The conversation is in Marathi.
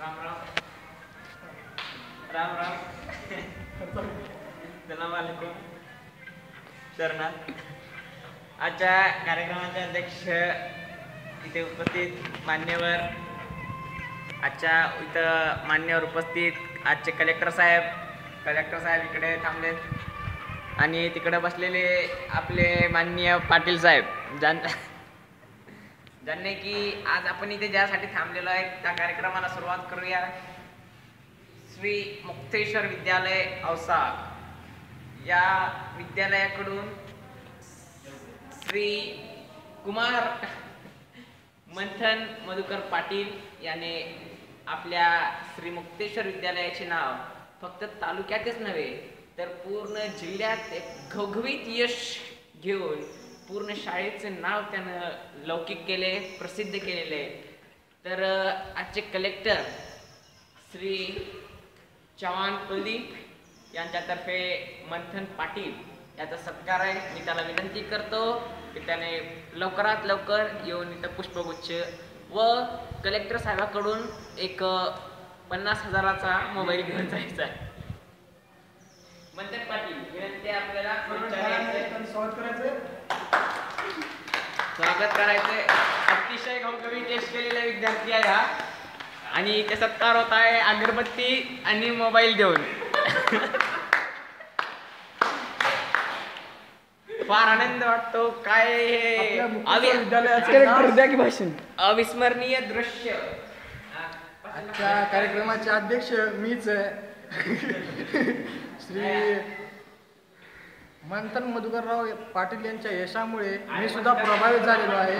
राम राम राम राम सलाम वालेकुम शरणात. आजच्या कार्यक्रमाचे अध्यक्ष इथे उपस्थित मान्यवर, आजच्या इथं मान्यवर उपस्थित आजचे कलेक्टर साहेब इकडे थांबलेत आणि तिकडे बसलेले आपले माननीय पाटील साहेब ज्यांनी की आज आपण इथे ज्यासाठी थांबलेलो आहे त्या कार्यक्रमाला सुरुवात करूया. श्री मुक्तेश्वर विद्यालय औसा या विद्यालयाकडून श्री कुमार मंथन मधुकर पाटील याने आपल्या श्री मुक्तेश्वर विद्यालयाचे नाव फक्त तालुक्यातच नव्हे तर पूर्ण जिल्ह्यात एक घवघवीत यश घेऊन पूर्ण शाळेचे नाव त्यानं लौकिक केले, प्रसिद्ध केलेले. तर आजचे कलेक्टर श्री चव्हाण कुलदीप यांच्यातर्फे मंथन पाटील याचा सत्कार आहे. मी त्याला विनंती करतो की त्याने लवकरात लवकर येऊन इथं पुष्पगुच्छ व कलेक्टर साहेबाकडून एक 50,000चा मोबाईल घेऊन जायचा आहे. मंथन पाटील विनंती आपल्याला स्वागत करायचंय. अतिशय घवघवीत यश केलेला विद्यार्थी आहे हा आणि ते सत्कार होत आहे अगरबत्ती आणि मोबाईल देऊन. फार आनंद वाटतो. काय अविस्मरणीय दृश्य. आजच्या कार्यक्रमाचे अध्यक्ष मीच श्री मंथन मधुकरराव पाटील यांच्या यशामुळे मी सुद्धा प्रभावित झालेलो आहे.